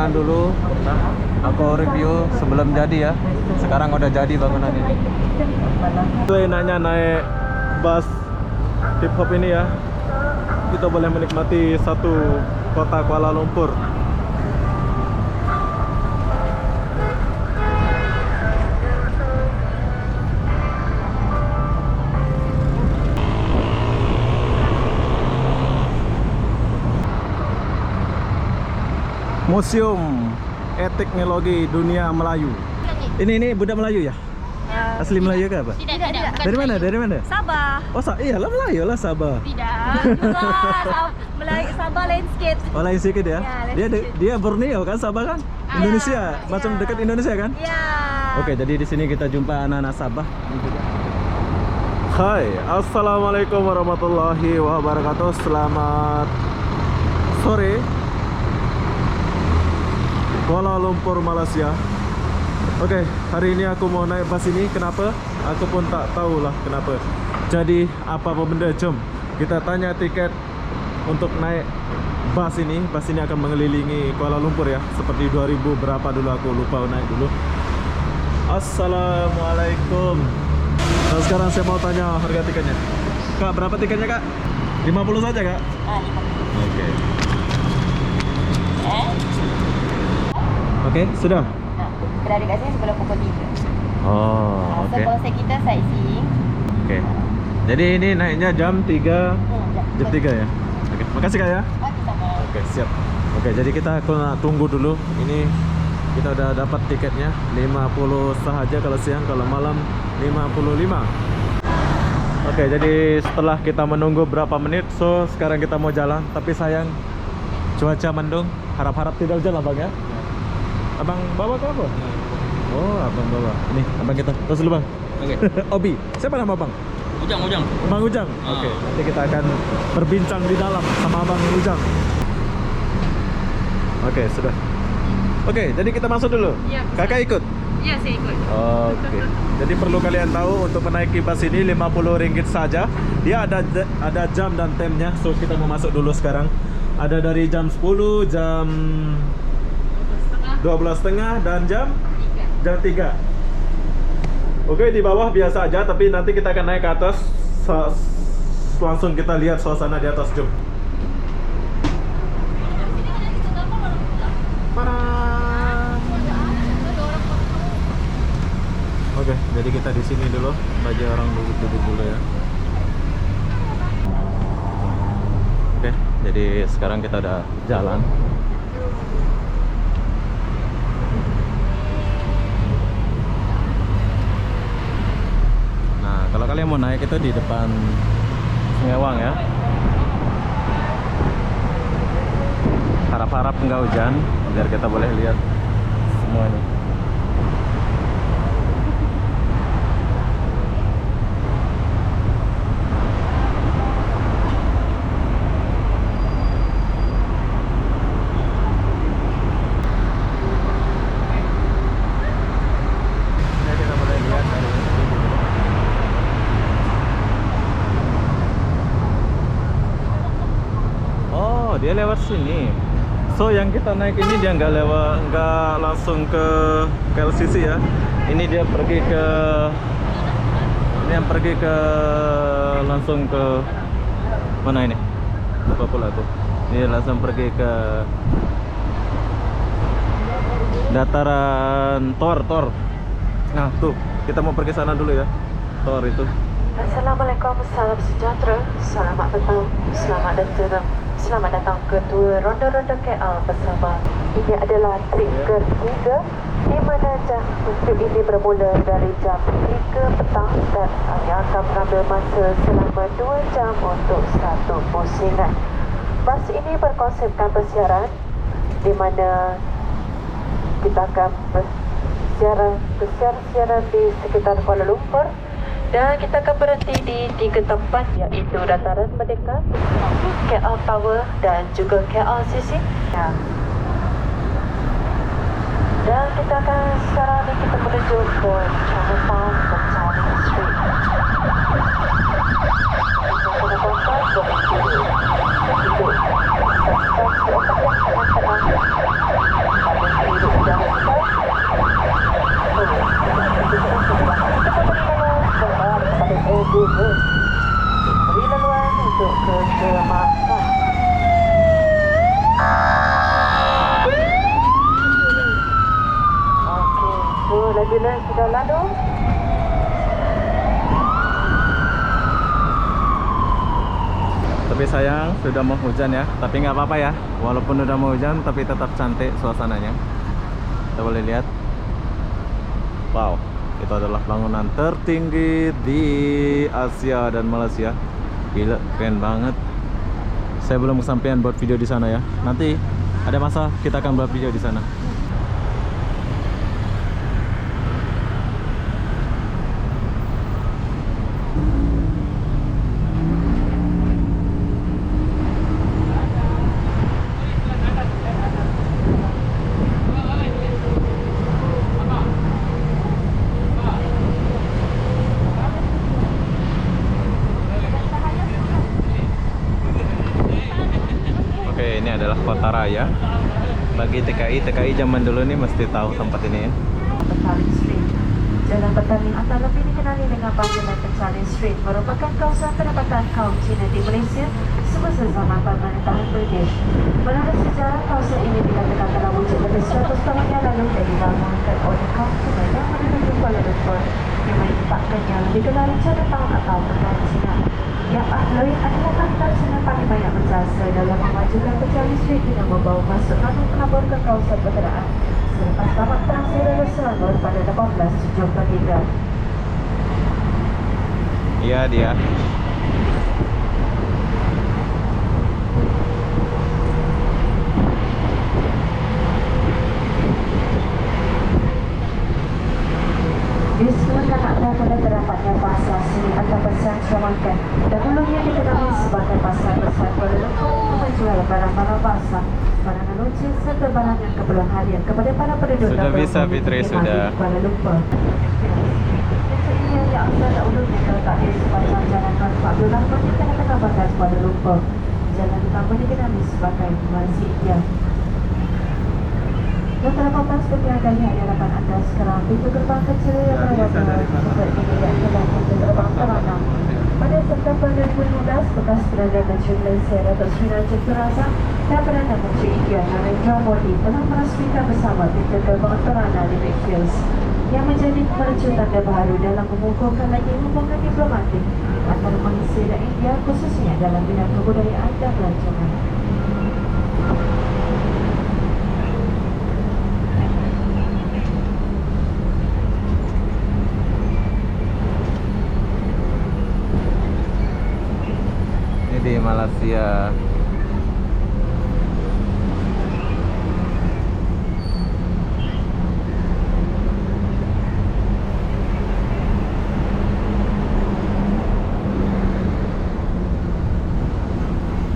bangunan dulu. Aku review sebelum jadi ya. Sekarang udah jadi bangunan ini. Itu enaknya naik bus hip hop ini ya. Kita boleh menikmati satu kota Kuala Lumpur. Museum Etnologi Dunia Melayu. Ini budak Melayu ya? Asli Melayu ke apa? Tidak. Dari mana? Dari mana? Sabah. Oh, iyalah Melayu lah Sabah. Tidak. Juga Melayu Sabah lain sikit. Oh, lain sedikit ya? Ya, Dia Borneo kan, Sabah kan? Indonesia, macam dekat Indonesia kan? Ya. Oke, jadi di sini kita jumpa anak-anak Sabah. Hai, assalamualaikum warahmatullahi wabarakatuh. Selamat sore, Kuala Lumpur, Malaysia. Oke, hari ini aku mau naik bus ini. Kenapa? Aku pun tak tahulah kenapa. Jadi apa benda, jom kita tanya tiket untuk naik bus ini. Bus ini akan mengelilingi Kuala Lumpur ya. Seperti 2000 berapa dulu, aku lupa naik dulu. Assalamualaikum. Nah, sekarang saya mau tanya harga tiketnya. Kak, berapa tiketnya kak? 50 saja kak? 50. Oke. Oke, sudah? Nah, berada kat sini sebelum pukul 3. Oh, So oke. konsep kita sightseeing. Oke. Jadi ini naiknya jam 3, jam 3 ya? Oke, makasih kak ya. Okey, sama. Oke, siap. Oke, jadi kita kena tunggu dulu. Ini kita udah dapat tiketnya 50 sahaja kalau siang, kalau malam 55. Oke, jadi setelah kita menunggu berapa menit, so sekarang kita mau jalan. Tapi sayang cuaca mendung. Harap-harap tidak hujan lah bang ya. Abang bawa ke apa? Oh, abang bawa. Ini abang kita. Terus dulu bang. Oke. Obi. Siapa nama bang? Ujang. Bang Ujang. Oke. Nanti kita akan berbincang di dalam sama Abang Ujang. Oke, sudah. Oke, jadi kita masuk dulu. Ya, Kakak ikut? Ya, saya ikut. Oke. Jadi perlu kalian tahu untuk menaiki bus ini RM50 saja. Dia ada jam dan temnya. So kita mau masuk dulu sekarang. Ada dari jam 10, jam 12.30 dan jam 3. Oke, di bawah biasa aja, tapi nanti kita akan naik ke atas. Langsung kita lihat suasana di atas, jom. Oke, jadi kita di sini dulu, bagi orang duduk dulu ya. Oke, jadi sekarang kita udah jalan. Nah, kalau kalian mau naik itu di depan Sengewang ya. Harap-harap nggak hujan, biar kita boleh lihat semuanya. Dia lewat sini. So yang kita naik ini dia nggak langsung ke KLCC ya. Ini dia pergi ke langsung ke mana ini? Lupa pula aku. Ini langsung pergi ke dataran Tor. Nah tuh kita mau pergi sana dulu ya. Tor itu. Assalamualaikum, salam sejahtera, selamat petang, selamat datang ke Tour Ronda-Ronda KL bersama. Ini adalah trip ketiga di mana jam untuk ini bermula dari jam 3 petang dan hanya akan mengambil masa selama 2 jam untuk satu pusingan. Bas ini berkonsepkan persiaran di mana kita akan bersiaran di sekitar Kuala Lumpur. Dan kita akan berhenti di 3 tempat, iaitu Dataran Merdeka, KL Tower dan juga KLCC. Dan kita akan sekarang ni kita menuju ke Chinatown dan Chinese Street. Kita Bila-bila sudah lalu, Tapi sayang sudah mau hujan ya. Tapi nggak apa-apa ya. Walaupun udah mau hujan tapi tetap cantik suasananya. Kita boleh lihat. Wow, itu adalah bangunan tertinggi di Asia dan Malaysia. Gila, keren banget. Saya belum kesampaian buat video di sana ya. Nanti ada masa kita akan buat video di sana. Oke, ini adalah kota raya. Bagi TKI zaman dulu nih mesti tahu tempat ini ya. Petaling Street. Jalan Petaling atau lebih dikenali dengan panggilan Petaling Street merupakan kawasan pendapatan kaum Cina di Malaysia semasa zaman pemerintahan British. Menurut sejarah, kawasan ini dikatakan telah wujud lebih 100 tahun yang lalu dan dibangunkan oleh kaum Cina yang menduduki Kuala Lumpur yang menyebabkannya digelar Chinatown atau Petaling Cina. Yang ahli adalah kapital Cina paling banyak berjasa dalam memajukan Petaling Street dengan membawa masuk namun kabur ke kawasan perkenaan selepas tamat Perang Saudara Selangor pada 1873. Iya dia. Disebutkan ada pada terdapatnya pasar seni atau pasar Sawangan. Dahulunya dikenali sebagai pasar besar Kuala Lumpur untuk menjual barang-barang basah, barang lucu serta barang yang keperluan harian kepada para penduduk Sudah dan bisa, penghuni Fitri, perkhidmatan sudah. di Kuala Lumpur. Ini yang asal dahulunya terletak di sepanjang Jalan Tuan Abdul Rahman di tengah-tengah bandar Kuala Lumpur. Jalan utama dikenali sebagai Masjid India. Beberapa pas berniaga di hadapan anda sekarang pintu gerbang kecil yang merawat seperti ini yang telah pintu gerbang terana. Pada September 2015, bekas Perdana Menteri Malaysia Datuk Seri Najib Tun Razak dan Perdana Menteri India Narendra Modi telah merasmikan bersama pintu gerbang terana di Midfields yang menjadi pemercutan baru dalam mengukuhkan lagi hubungan diplomatik antara Malaysia dan India khususnya dalam bidang kebudayaan dan pelancongan. Di Malaysia.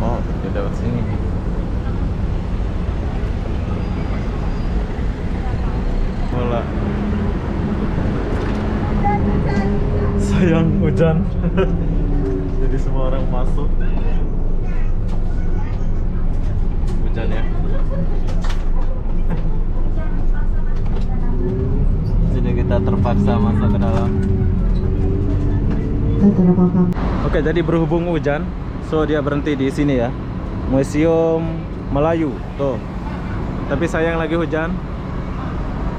Oh, dia dapat sini. Bola. Sayang hujan. Jadi semua orang masuk. Hujan ya. Jadi kita terpaksa masuk ke dalam. Oke, jadi berhubung hujan, so dia berhenti di sini ya. Museum Melayu tuh. Tapi sayang lagi hujan.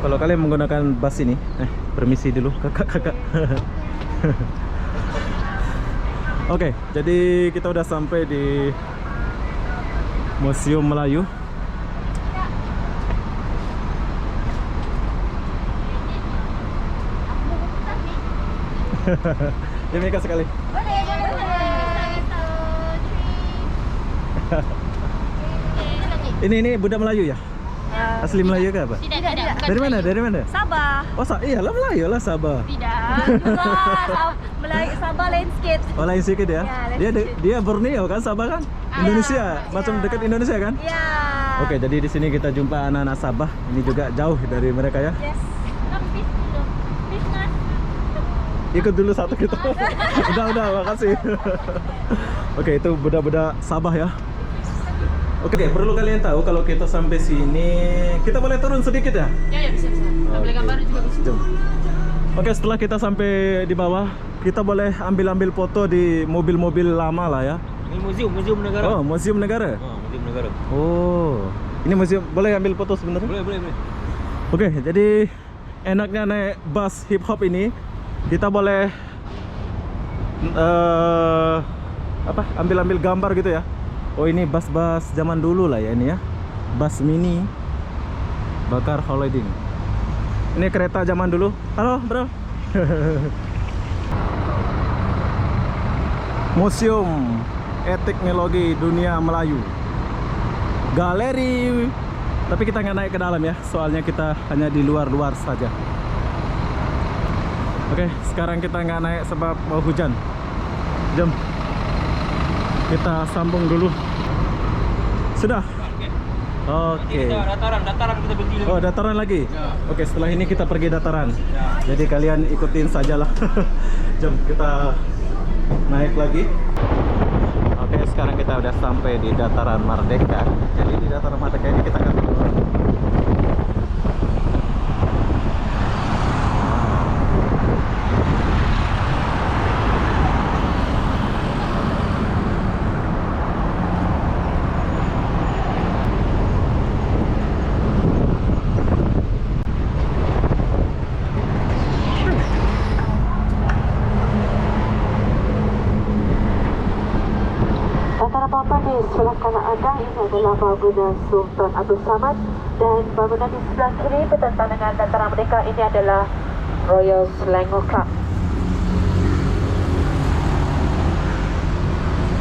Kalau kalian menggunakan bus ini, permisi dulu kakak-kakak. Oke, jadi kita udah sampai di Museum Melayu. Ya mereka sekali. Boleh. Ini budak Melayu ya? Asli Melayu ke apa? Tidak. Dari mana? Dari mana? Sabah. Oh, iyalah Melayu lah Sabah. Tidak. Juga Melayu Sabah lain sikit. Oh, lain sedikit ya? Ya, lain sedikit. Dia Borneo kan Sabah kan? Indonesia, macam ya. dekat Indonesia kan? Ya. Oke, jadi di sini kita jumpa anak-anak Sabah. Ini juga jauh dari mereka ya. Yes. Business. Ikut dulu satu kita. udah, makasih. Oke, itu budak-budak Sabah ya. Oke, perlu kalian tahu kalau kita sampai sini, kita boleh turun sedikit ya? Ya bisa. Boleh gambar juga bisa. Jom. Oke, setelah kita sampai di bawah, kita boleh ambil foto di mobil-mobil lama lah ya. Ini museum negara. Oh, museum negara. Museum negara. Oh, ini museum, boleh ambil foto sebenarnya? Boleh. Oke, jadi enaknya naik bus hip hop ini, kita boleh ambil gambar gitu ya. Oh, ini bus-bus zaman dulu lah ya ini ya. Bus mini bakar Hollyding. Ini kereta zaman dulu. Halo, bro. Museum Etnologi Dunia Melayu. Galeri. Tapi kita nggak naik ke dalam ya, soalnya kita hanya di luar-luar saja. Oke, sekarang kita nggak naik sebab mau hujan. Jom kita sambung dulu. Sudah. Oke. Dataran kita berhenti lagi. Oh, dataran lagi. Oke, setelah ini kita pergi dataran. Jadi kalian ikutin sajalah. Jom kita naik lagi. Oke, sekarang kita udah sampai di dataran Merdeka. Jadi di dataran Merdeka ini kita akan turun. Dataran papan di sebelah kanan anda ini adalah bangunan Sultan Abdul Samad, dan bangunan di sebelah kiri bertentang dengan Dataran Merdeka ini adalah Royal Selangor Club.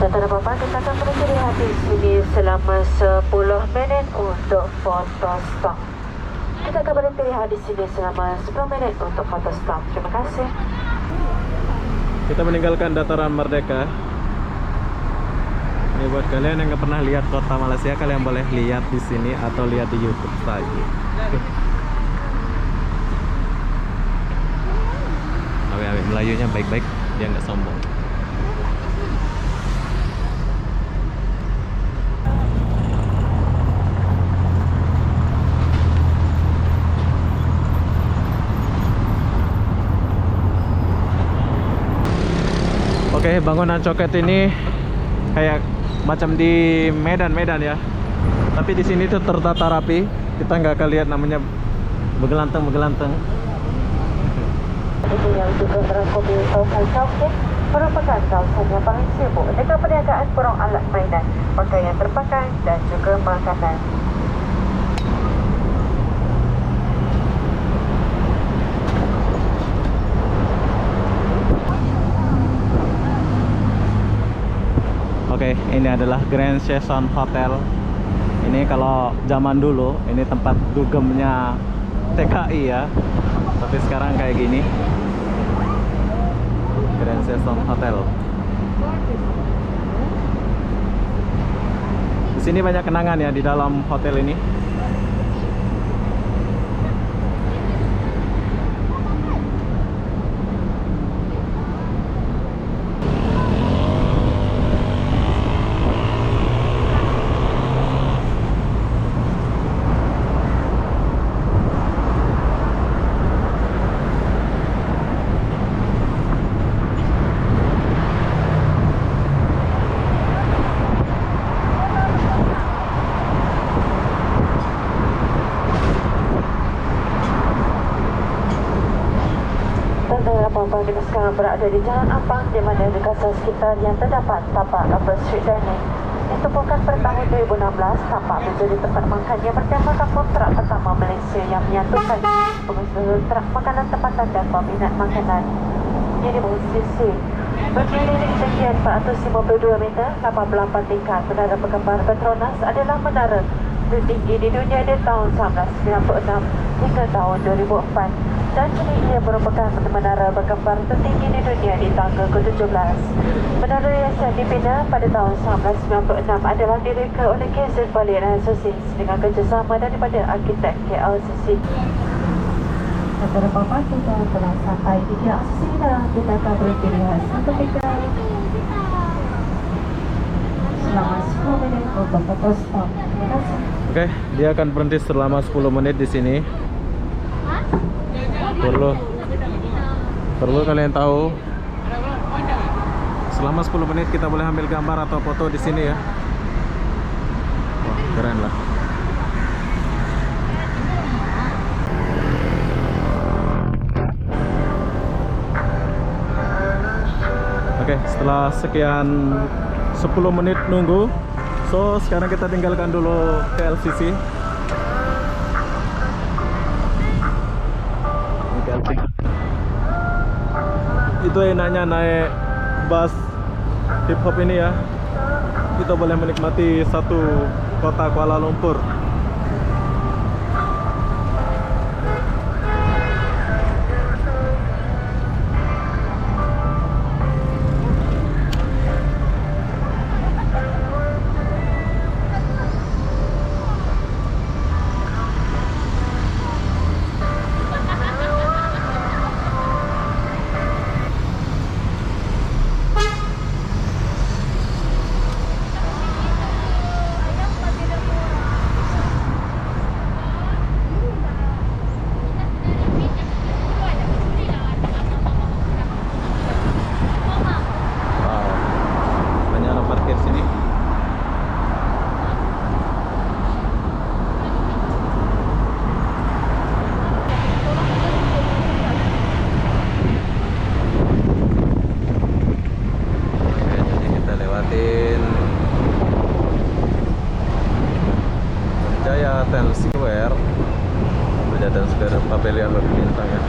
Dataran papan kita akan berhenti di sini selama 10 minit untuk foto stop. Kita akan berhenti di sini selama 10 menit untuk foto stop. Terima kasih. Kita meninggalkan dataran Merdeka. Ini buat kalian yang nggak pernah lihat kota Malaysia, kalian boleh lihat di sini atau lihat di YouTube saja. Awe-awe Melayunya baik-baik, dia nggak sombong. Oke, bangunan coket ini kayak macam di Medan ya. Tapi di sini tuh tertata rapi. Kita nggak akan lihat namanya begelanteng. Ini yang juga berlaku di kawasan Chowkit merupakan kawasan yang paling sibuk dengan perniagaan borong alat mainan, pakaian terpakai dan juga makanan. Oke, ini adalah Grand Session Hotel. Ini kalau zaman dulu ini tempat dugemnya TKI ya. Tapi sekarang kayak gini. Grand Session Hotel. Di sini banyak kenangan ya di dalam hotel ini. Kita sekarang berada di Jalan Ampang, di mana di kawasan sekitar yang terdapat tapak Upper Street Dining. Ditemukan pada tahun 2016, tapak menjadi tempat makan yang bernama Kampung Terak pertama Malaysia yang menyatukan pengusaha terak makanan tempatan dan peminat makanan. Ia di posisi berdiri di ketinggian 452 meter, 88 tingkat. Menara Bergambar Petronas adalah menara tertinggi di dunia di tahun 1996 hingga tahun 2004. Dan kini ia merupakan menara bergambar tertinggi di dunia di tangga ke-17. Menara yang dibina pada tahun 1996 adalah direka oleh KZ Bali and Associates dengan kerjasama daripada arkitek KLCC. Antara papan kita telah sampai di KLCC dan kita akan berhenti sampai kita selama 10 menit untuk foto stop. Terima kasih. Oke, dia akan berhenti selama 10 menit di sini. Perlu kalian tahu, selama 10 menit kita boleh ambil gambar atau foto di sini ya. Wah, keren lah. setelah sekian 10 menit nunggu. So sekarang kita tinggalkan dulu KLCC. Itu enaknya naik bus hip hop ini ya, kita boleh menikmati satu kota Kuala Lumpur. Times Square, Times Square Pavilion berbintang ya.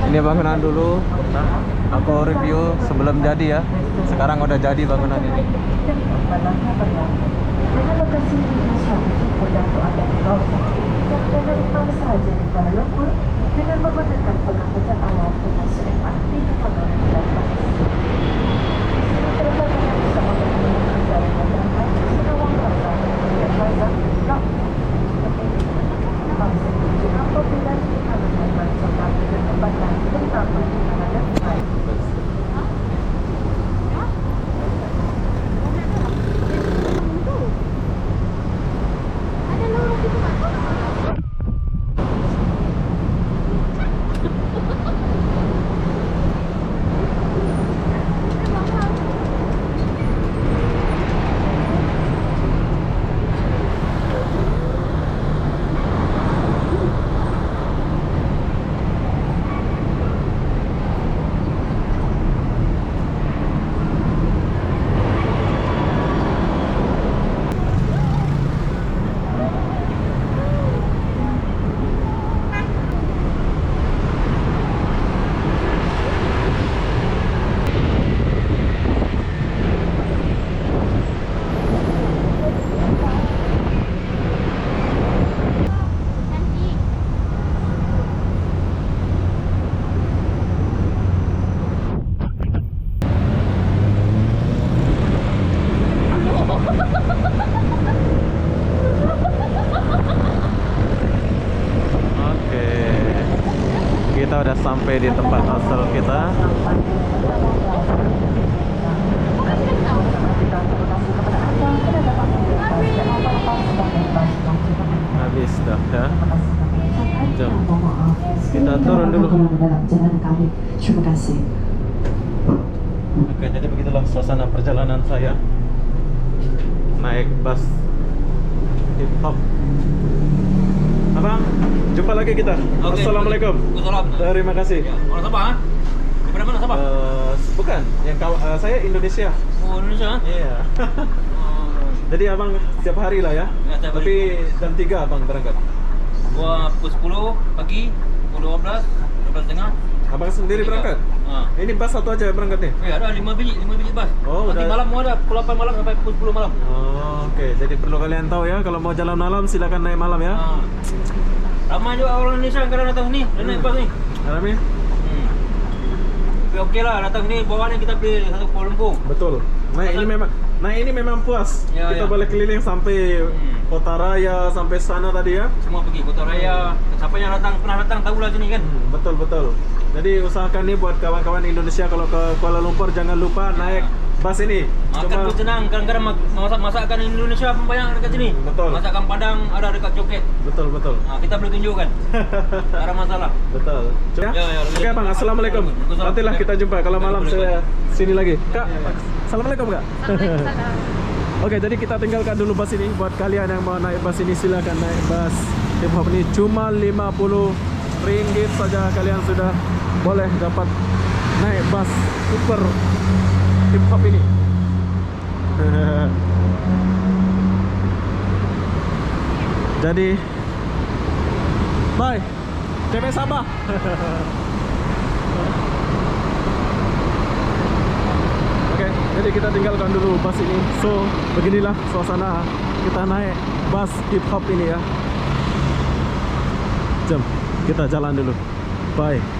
Ini bangunan dulu, aku review sebelum jadi ya. Sekarang udah jadi bangunan ini. Kita udah sampai di tempat asal kita. Habis dah ya. Jom. Kita turun dulu. Terima kasih. Oke, jadi begitulah suasana perjalanan saya naik bus hip hop. Abang, jumpa lagi kita. Oke. Assalamualaikum. Waalaikumsalam. Terima kasih. Ya, orang Sabah, ha? Daripada mana Sabah? Bukan, yang saya Indonesia. Oh, Indonesia, ha? Iya. Oh, Jadi abang setiap hari lah ya. Ya, setiap hari. Tapi jam 3 abang berangkat. gua pukul 10 pagi, pukul 12, 12.30. Abang sendiri berangkat? Ha. Ini bus satu aja berangkat nih? Ya, ada 5 biji bas. Oh, Nanti udah. malam mau ada pukul 8 malam sampai pukul 10 malam. Oh, oke. Jadi perlu kalian tahu ya, kalau mau jalan malam silakan naik malam ya. Ha. Ramai juga orang Indonesia yang kadang datang sini, dan naik bas ni. Alami? Tapi okey lah, datang sini bawa ni kita pergi satu Kuala Lumpur. Betul. Nah, ini memang Nah ini memang puas. Ya, Kita ya. boleh keliling sampai Kota Raya, sampai sana tadi ya. Semua pergi Kota Raya. Siapa yang pernah datang tahu lah sini kan. Betul betul. Jadi usahakan nih buat kawan-kawan Indonesia kalau ke Kuala Lumpur jangan lupa naik bus ini. Makan pun senang. Kadang-kadang masakan Indonesia pun banyak dekat sini. Betul. Masakan Padang ada dekat Coket. Betul betul. Kita boleh tunjukkan. Tak ada masalah. Betul. Ya? Ya, Oke bang, assalamualaikum. Waalaikumsalam. Nantilah kita jumpa kalau malam Boleh, saya sini lagi. Kak, assalamualaikum kak. Assalamualaikum. Oke, jadi kita tinggalkan dulu bus ini. Buat kalian yang mau naik bus ini silakan naik bus hip hop ini cuma RM50 saja kalian sudah boleh dapat naik bus super hip hop ini. Jadi bye. TP Sabah. Oke, jadi kita tinggalkan dulu bus ini. So, beginilah suasana kita naik bus hip hop ini ya. Jom, kita jalan dulu. Bye.